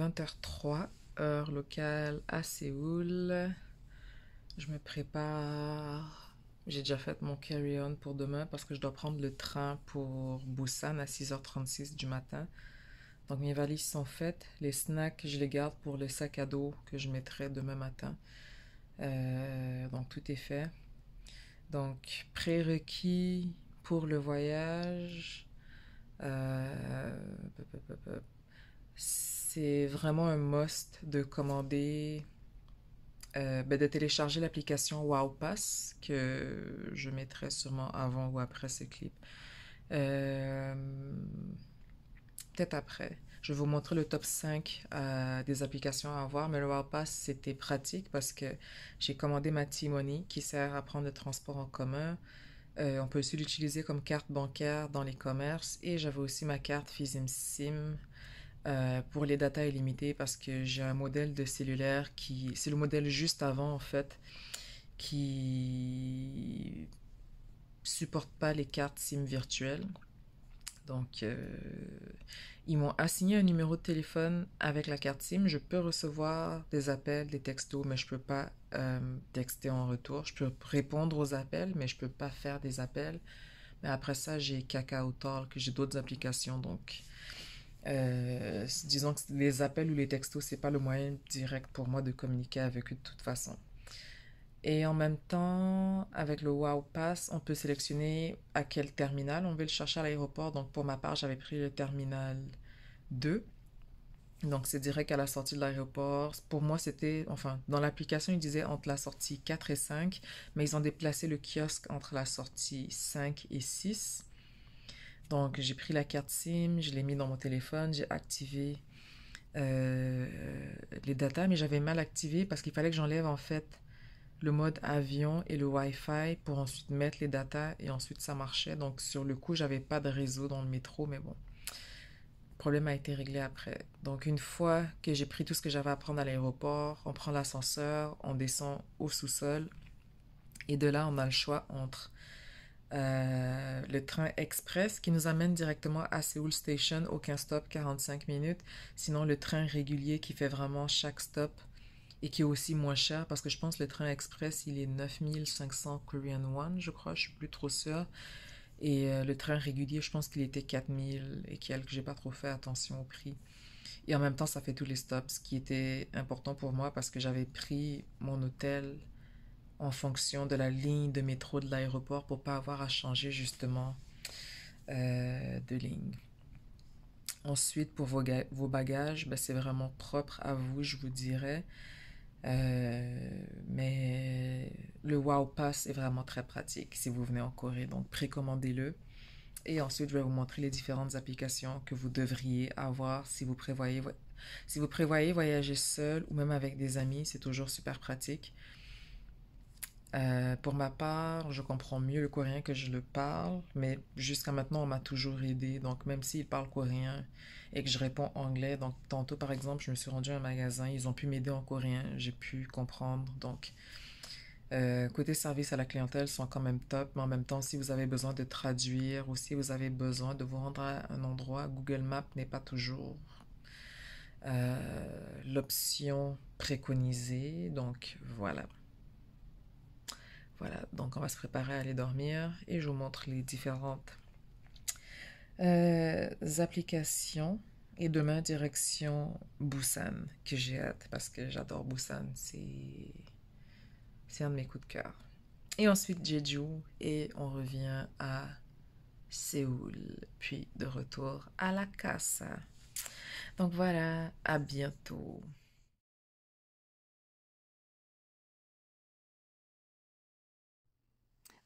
20h03, heure locale à Séoul. Je me prépare. J'ai déjà fait mon carry-on pour demain parce que je dois prendre le train pour Busan à 6h36 du matin. Donc mes valises sont faites. Les snacks, je les garde pour le sac à dos que je mettrai demain matin. Donc tout est fait. Donc prérequis pour le voyage. Euh, c'est vraiment un must de commander, de télécharger l'application WowPass que je mettrai sûrement avant ou après ce clip. Euh, Peut-être après. Je vais vous montrer le top 5 des applications à avoir, mais le WowPass c'était pratique parce que j'ai commandé ma T-Money qui sert à prendre le transport en commun. On peut aussi l'utiliser comme carte bancaire dans les commerces et j'avais aussi ma carte FizimSim pour les datas illimitées parce que j'ai un modèle de cellulaire qui... C'est le modèle juste avant en fait qui supporte pas les cartes SIM virtuelles. Donc ils m'ont assigné un numéro de téléphone avec la carte SIM. Je peux recevoir des appels, des textos, mais je peux pas texter en retour. Je peux répondre aux appels, mais je peux pas faire des appels. Mais après ça, j'ai Kakao Talk, j'ai d'autres applications, donc disons que les appels ou les textos, c'est pas le moyen direct pour moi de communiquer avec eux de toute façon. Et en même temps, avec le Wow Pass, on peut sélectionner à quel terminal on veut le chercher à l'aéroport. Donc pour ma part, j'avais pris le terminal 2. Donc c'est direct à la sortie de l'aéroport. Pour moi, c'était, enfin, dans l'application, ils disaient entre la sortie 4 et 5, mais ils ont déplacé le kiosque entre la sortie 5 et 6. Donc j'ai pris la carte SIM, je l'ai mis dans mon téléphone, j'ai activé euh, les datas, mais j'avais mal activé parce qu'il fallait que j'enlève en fait le mode avion et le Wi-Fi pour ensuite mettre les datas et ensuite ça marchait. Donc sur le coup, j'avais pas de réseau dans le métro, mais bon, le problème a été réglé après. Donc une fois que j'ai pris tout ce que j'avais à prendre à l'aéroport, on prend l'ascenseur, on descend au sous-sol et de là, on a le choix entre le train express qui nous amène directement à Seoul Station, aucun stop, 45 minutes. Sinon, le train régulier qui fait vraiment chaque stop et qui est aussi moins cher parce que je pense que le train express il est 9500 Korean Won, je crois, je suis plus trop sûre. Et le train régulier, je pense qu'il était 4000 et quelques, j'ai pas trop fait attention au prix. Et en même temps, ça fait tous les stops, ce qui était important pour moi parce que j'avais pris mon hôtel en fonction de la ligne de métro de l'aéroport pour pas avoir à changer justement de ligne. Ensuite, pour vos bagages, ben, c'est vraiment propre à vous, je vous dirais. Mais le Wow Pass est vraiment très pratique si vous venez en Corée, donc précommandez-le. Et ensuite, je vais vous montrer les différentes applications que vous devriez avoir si vous prévoyez voyager seul ou même avec des amis, c'est toujours super pratique. Pour ma part, je comprends mieux le coréen que je le parle, mais jusqu'à maintenant, on m'a toujours aidé. Donc, même s'ils parlent coréen et que je réponds anglais, donc tantôt par exemple, je me suis rendue à un magasin, ils ont pu m'aider en coréen, j'ai pu comprendre. Donc, côté service à la clientèle, ils sont quand même top, mais en même temps, si vous avez besoin de traduire ou si vous avez besoin de vous rendre à un endroit, Google Maps n'est pas toujours l'option préconisée. Donc, voilà. Voilà, donc on va se préparer à aller dormir et je vous montre les différentes applications. Et demain, direction Busan, que j'ai hâte parce que j'adore Busan, c'est un de mes coups de cœur. Et ensuite Jeju et on revient à Séoul, puis de retour à la casa. Donc voilà, à bientôt.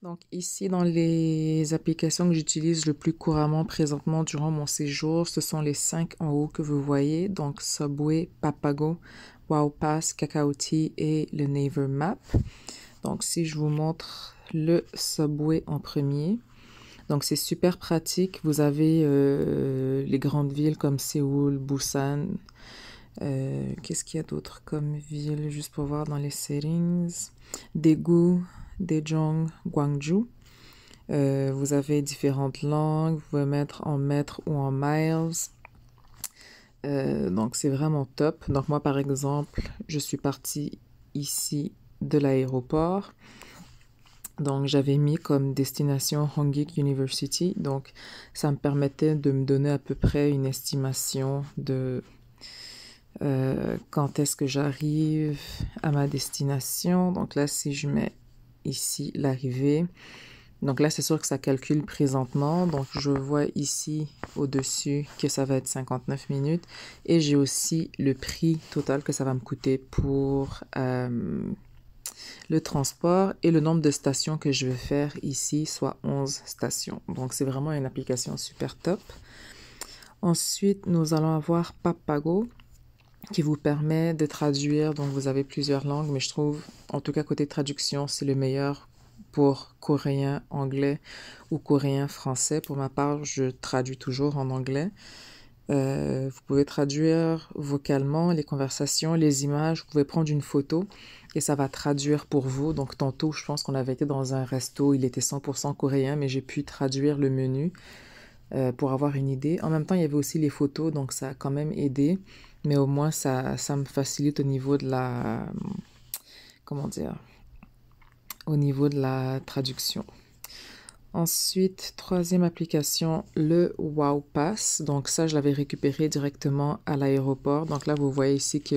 Donc ici, dans les applications que j'utilise le plus couramment présentement durant mon séjour, ce sont les 5 en haut que vous voyez. Donc Subway, Papago, WowPass, Kakaoti et le Naver Map. Donc si je vous montre le Subway en premier, donc c'est super pratique. Vous avez les grandes villes comme Séoul, Busan. Qu'est-ce qu'il y a d'autre comme ville, juste pour voir dans les settings? Daegu, Daejeon, Gwangju. Vous avez différentes langues. Vous pouvez mettre en mètres ou en miles. Donc c'est vraiment top. Donc moi par exemple, je suis partie ici de l'aéroport. Donc j'avais mis comme destination Hongik University. Donc ça me permettait de me donner à peu près une estimation de quand est-ce que j'arrive à ma destination. Donc là si je mets ici l'arrivée. Donc là, c'est sûr que ça calcule présentement. Donc, je vois ici au-dessus que ça va être 59 minutes. Et j'ai aussi le prix total que ça va me coûter pour le transport et le nombre de stations que je vais faire ici, soit 11 stations. Donc, c'est vraiment une application super top. Ensuite, nous allons avoir Papago qui vous permet de traduire. Donc, vous avez plusieurs langues, mais je trouve, en tout cas côté traduction, c'est le meilleur pour coréen, anglais ou coréen, français. Pour ma part, je traduis toujours en anglais. Vous pouvez traduire vocalement les conversations, les images. Vous pouvez prendre une photo et ça va traduire pour vous. Donc tantôt, je pense qu'on avait été dans un resto, il était 100% coréen, mais j'ai pu traduire le menu pour avoir une idée. En même temps, il y avait aussi les photos, donc ça a quand même aidé. Mais au moins, ça me facilite au niveau de la... Comment dire? Au niveau de la traduction. Ensuite, troisième application, le Wow Pass. Donc ça, je l'avais récupéré directement à l'aéroport. Donc là, vous voyez ici que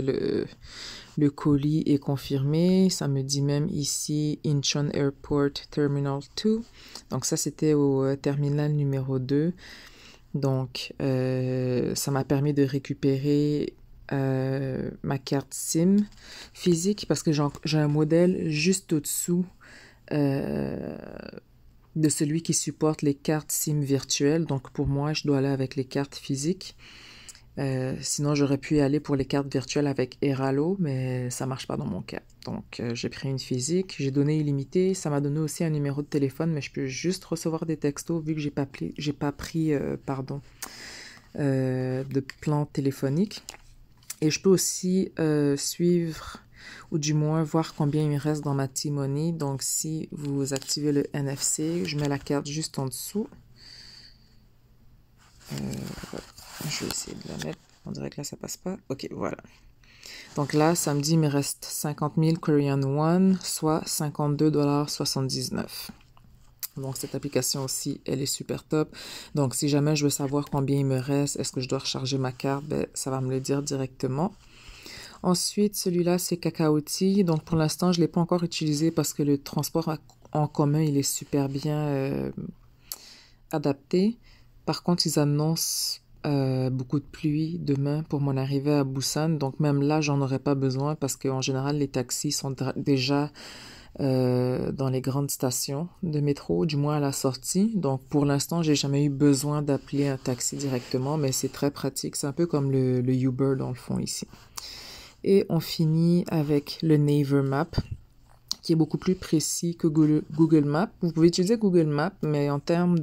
le colis est confirmé. Ça me dit même ici Incheon Airport Terminal 2. Donc ça, c'était au terminal numéro 2. Donc, ça m'a permis de récupérer ma carte SIM physique parce que j'ai un modèle juste au-dessous de celui qui supporte les cartes SIM virtuelles. Donc pour moi, je dois aller avec les cartes physiques. Sinon, j'aurais pu y aller pour les cartes virtuelles avec Airalo, mais ça marche pas dans mon cas. Donc j'ai pris une physique, j'ai donné illimité. Ça m'a donné aussi un numéro de téléphone, mais je peux juste recevoir des textos vu que j'ai pas pris de plan téléphonique. Et je peux aussi suivre ou du moins voir combien il me reste dans ma T-Money. Donc, si vous activez le NFC, je mets la carte juste en dessous. Je vais essayer de la mettre. On dirait que là, ça passe pas. Ok, voilà. Donc là, ça me dit il me reste 50 000 Korean Won, soit 52,79 $. Donc, cette application aussi, elle est super top. Donc, si jamais je veux savoir combien il me reste, est-ce que je dois recharger ma carte, ben, ça va me le dire directement. Ensuite, celui-là, c'est Kakaoti. Donc, pour l'instant, je ne l'ai pas encore utilisé parce que le transport en commun, il est super bien adapté. Par contre, ils annoncent beaucoup de pluie demain pour mon arrivée à Busan. Donc, même là, j'en aurais pas besoin parce qu'en général, les taxis sont déjà dans les grandes stations de métro, du moins à la sortie. Donc, pour l'instant, j'ai jamais eu besoin d'appeler un taxi directement, mais c'est très pratique. C'est un peu comme le Uber dans le fond ici. Et on finit avec le Naver Map, qui est beaucoup plus précis que Google Maps. Vous pouvez utiliser Google Maps, mais en termes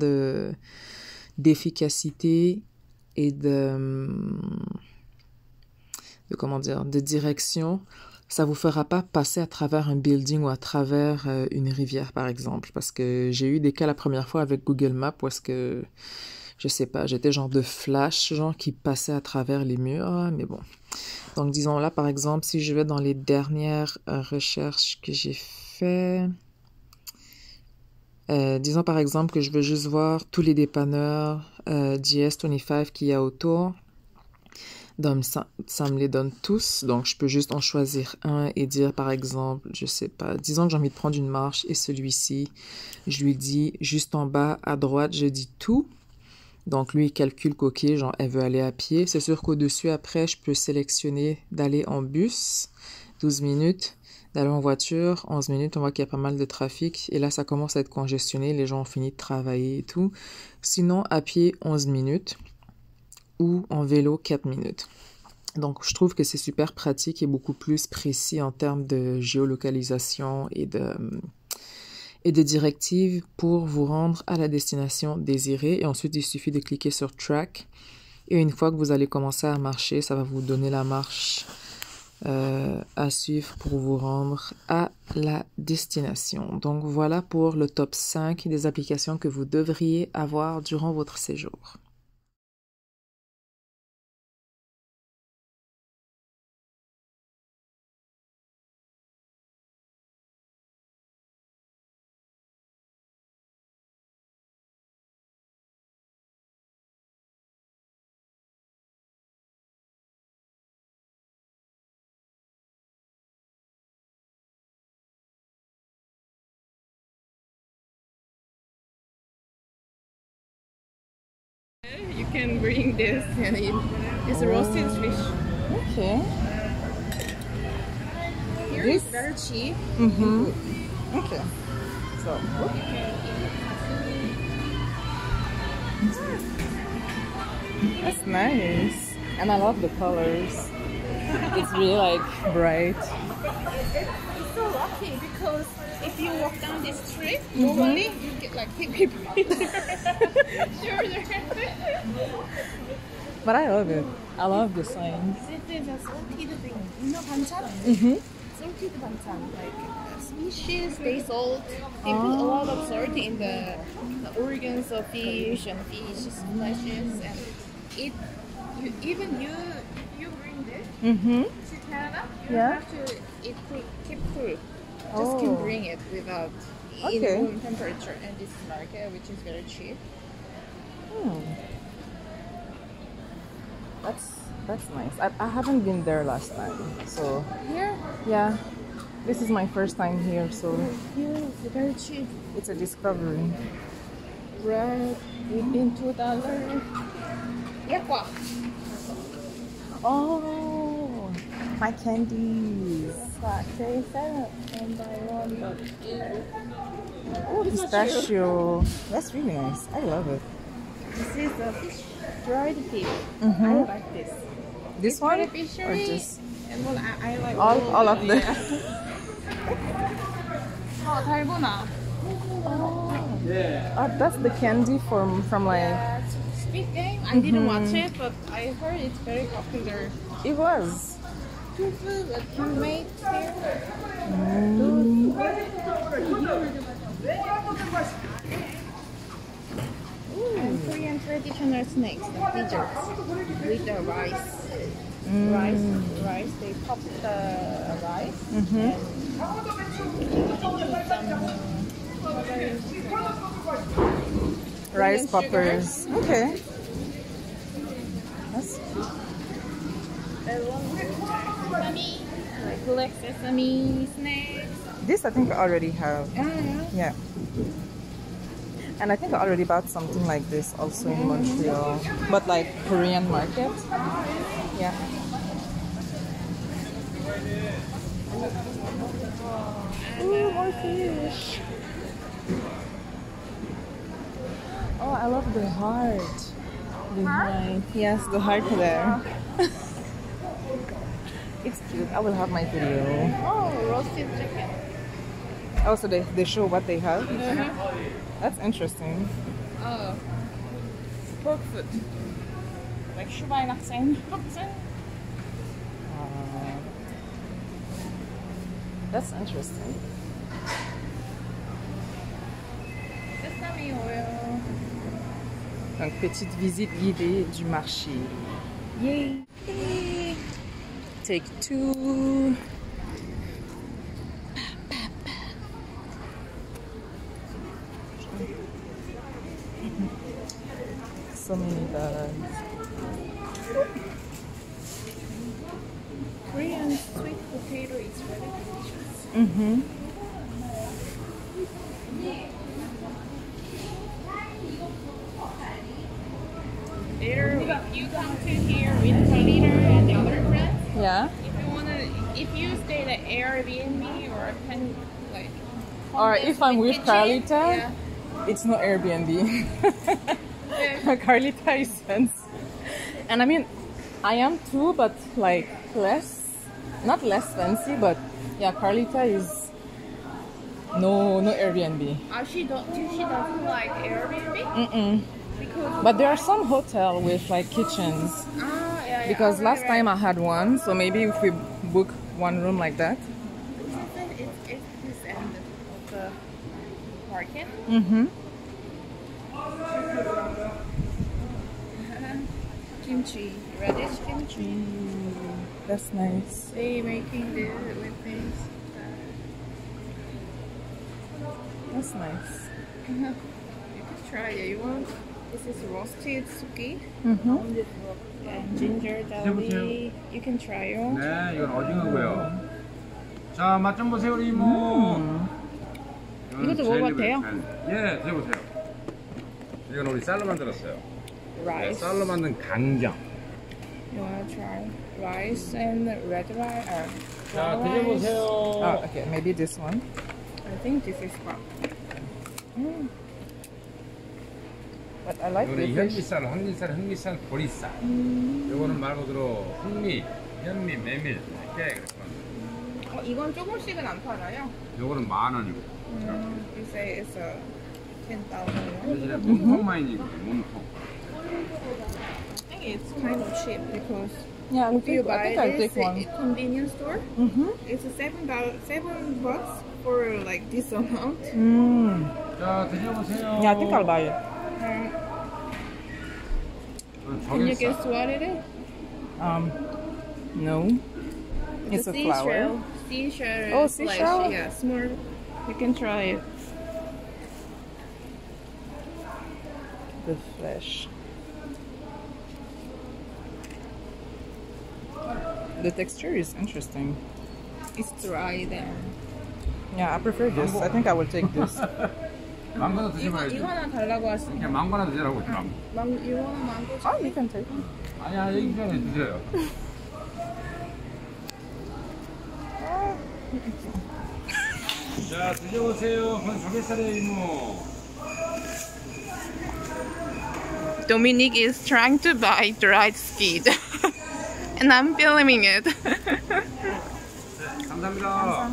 d'efficacité et comment dire, de direction, ça vous fera pas passer à travers un building ou à travers une rivière, par exemple. Parce que j'ai eu des cas la première fois avec Google Maps où est-ce que, je sais pas, j'étais genre de flash, genre qui passait à travers les murs, mais bon. Donc, disons là, par exemple, si je vais dans les dernières recherches que j'ai fait, disons par exemple que je veux juste voir tous les dépanneurs GS25 qu'il y a autour. Donc, ça me les donne tous. Donc, je peux juste en choisir un et dire, par exemple, je sais pas, disons que j'ai envie de prendre une marche et celui-ci, je lui dis juste en bas à droite, je dis tout. Donc, lui, il calcule qu'ok, genre, elle veut aller à pied. C'est sûr qu'au-dessus, après, je peux sélectionner d'aller en bus, 12 minutes, d'aller en voiture, 11 minutes. On voit qu'il y a pas mal de trafic. Et là, ça commence à être congestionné. Les gens ont fini de travailler et tout. Sinon, à pied, 11 minutes. Ou en vélo, 4 minutes. Donc, je trouve que c'est super pratique et beaucoup plus précis en termes de géolocalisation et de directives pour vous rendre à la destination désirée. Et ensuite, il suffit de cliquer sur Track. Et une fois que vous allez commencer à marcher, ça va vous donner la marche à suivre pour vous rendre à la destination. Donc voilà pour le top 5 des applications que vous devriez avoir durant votre séjour. can bring this and eat. It's roasted fish. Okay. Here This- it's very cheap. Okay. So, that's nice. And I love the colors. It's really like bright. It's so lucky because if you walk down this street, normally you get like people sure. But I love it. I love the signs. This is a salted thing. You know banchan? Salted banchan. Like species, they salt. They put a lot of salt in the organs of fish and fish fleshes, and it. Even you bring this to Canada, you Yeah. have to keep cool. Just can bring it without in room temperature, and this market, which is very cheap. That's nice. I haven't been there last time, so Here, yeah, this is my first time here, so here it's very cheap. it's a discovery. Bread within $2. Yakwa. Oh, my candies. They sell one by one, but Oh, pistachio. That's really nice. I love it. this is a fish, dried fish. I like this. This It's one very or fishery, just and well, I like all of them? Oh, 달고나. Oh, that's the candy from like Yeah, Squid Game. I didn't watch it, but I heard it's very popular. it was. Tofu, what you made here? And Korean traditional snacks and desserts with the rice. Rice. They pop the rice and put some Rice sugar. poppers. Okay. That's Sesame, like black sesame snacks. this I think I already have. Yeah. Yeah. And I think I already bought something like this also in Montreal. But like Korean market. Yeah. Ooh, more fish. Oh, I love the heart. Behind. Yes, the heart there. It's cute. I will have my video. Oh, roasted chicken. Also, they show what they have. That's interesting. Oh, pork food. Like shubay laksain. That's interesting. Sesame oil. Donc, petite visite guidée du marché. Yay! Take two. So many bags. Korean sweet potato is very delicious. Later, if you come to here with Carlita and the other friends, Yeah. if you stay at Airbnb or pen, like, Or if I'm with kitchen, Carlita, yeah. it's no Airbnb. Yeah. Carlita is fancy. And I mean, I am too, but like not less fancy, but yeah, Carlita is no Airbnb. She doesn't like Airbnb because But there are some hotel with like kitchens. yeah, Because right, last right. time I had one, so maybe if we book one room like that. It's this end of the market. Kimchi, radish kimchi. That's nice. They making the with this. That's nice. You could try it. You want? This is roasted suki and ginger jelly. You can try it. 네, 이건 오징어고요. 자, 맛 좀 보세요, 우리 이모. 이거는 이것도 먹어봐도 젤리고요, 돼요? 젤리. 예, 드셔보세요. 이건 우리 쌀로 만들었어요. rice. 쌀로 만든 강정. You wanna try rice and red rice? 자, brown rice? 드셔보세요. Oh, okay, maybe this one. I think this is brown. But I like 이거는 the fish. 현미쌀, 황리쌀, 흑미쌀, 보리쌀. 요거는 말 그대로 흑미, 현미, 메밀, 깨 그렇구나. 이건 조금씩은 안 팔아요. 요거는 10,000원이고. You say it's 10,000. 대신에 몸통만 있는 거지, 몸통. I think it's kind of cheap because Yeah, if you I buy think I'll this take one. at convenience store, it's $7 for like this amount. 자, 드셔보세요. Yeah, I think I'll buy it. Can you guess what it is? No. It's a flower. Seashell. Oh, flesh. seashell? Yeah, small. You can try it. The flesh. The texture is interesting. It's dry then. Yeah, I prefer this. I think I will take this. 망고도 드셔봐야지. 이거 하나 달라고 하시네. 그냥 망고 하나 드시라고. 이거는 망고. Oh, you can take it. 아니야, 여기 전에 드세요. 자, 드셔보세요. 그건 조개살이에요, 이모. Dominic is trying to buy dried squid, and I'm filming it. 감사합니다.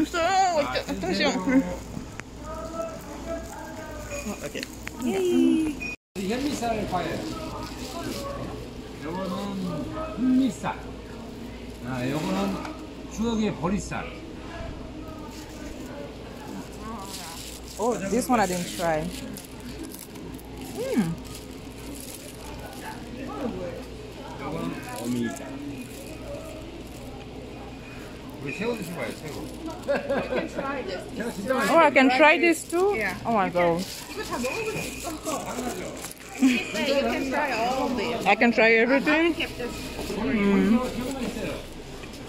So, Okay. 현미쌀 과일. 요거는 흑미쌀. 아, 요거는 추억의 보리쌀. Oh, this one I didn't try. 요거는 어미쌀. 우리 새우 드셔봐요, 새우. 새우 진짜 맛있어요. Oh, I can try this too? Yeah. Oh my god. 이거 다 먹어볼 수 있어. You can try all of it. I can try everything? Kept this.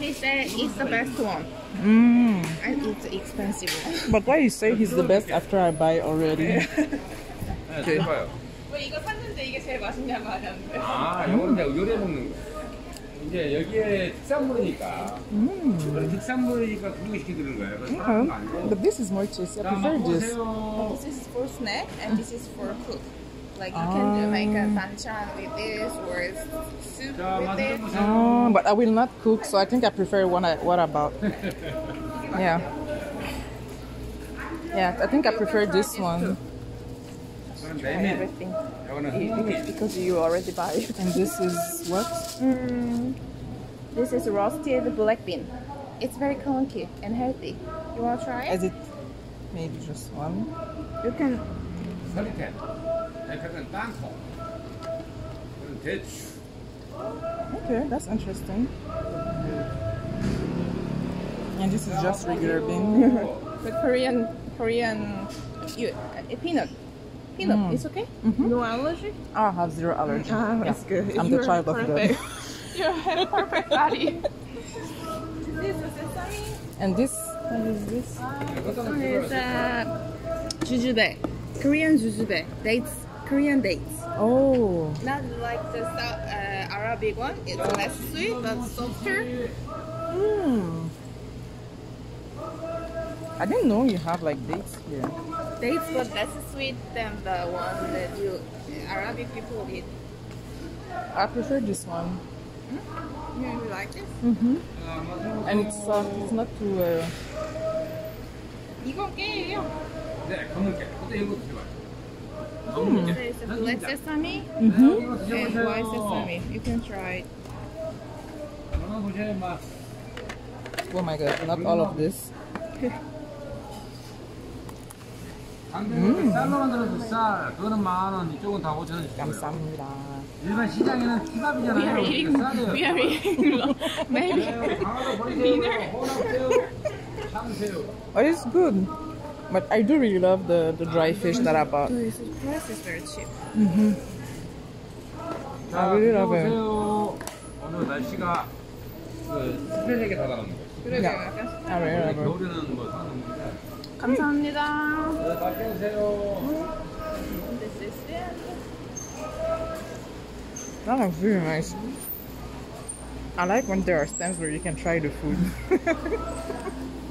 He said it's the best one, Mm. and it's expensive one. But why you say he's the best after I buy already? 네, 드셔봐요. 왜 이거 샀는데 이게 제일 맛있냐고 하는데. 아, 요거는 내가 요리해 먹는 거. 이제 여기에 특산물이니까. 그런 특산물이니까 구경시켜드리는 거예요. 그래서 사는 거 아니고. But this is more tasty. I 자, prefer this. 맛보세요. This is for snack, and this is for cook. Like you can make a banchan with this or soup 자, with 맛을 it. 보세요. Oh, but I will not cook, so I think I prefer what about? Yeah. Yeah, I think I prefer this one. 이거는 메밀, Everything. 이거는 흑미. Because you already buy it. And this is what? This is roasted black bean. It's very clunky and healthy. You wanna try it? Is it maybe just one? You can. 서리태, 이거는 땅콩, 이거는 대추. Okay, that's interesting. And this is just regular bean. The Korean peanut. Peanut, it's okay? No allergy? I have zero allergy. That's good. I'm the child of God. You have perfect body. This is sesame. And this, what is this? This one is jujube. Korean jujube. Dates. Korean dates. Oh, Not like the Arabic one. It's less sweet but softer. I didn't know you have like dates here. Dates but less sweet than the one that Arabic people eat. I prefer this one. You like this? And it's soft, it's not too... 이건 깨예요. 네, 검은깨. 근데 이거 드셔봐요. There is a black sesame 이거 and 드셔보세요. white sesame. You can try it. 먹어보세요, 맛. Oh my god, not all of this. 강대는 쌀로 만들어서 쌀. 그거는 10,000원, 이쪽은 다 5,000원씩. 감사합니다. 일반 시장에는 티밥이잖아요. 쌀이에요. We are eating maybe. 강화도 버리세요. 호남새우, 참새우. Oh, it's good. But I do really love the dry fish that I bought. This price is very cheap. 자, I really love it. 드셔보세요. 오늘 날씨가 습해지게 다가가는 거예요. 그러게요. Yeah. 약간. I really love it. 겨울에는 뭐 상관없는데. 감사합니다. 네, 맛있게 드세요. This is it. That looks really nice. I like when there are stands where you can try the food. Mm-hmm. I like when there are stands where you can try the food. Mm-hmm. Mm.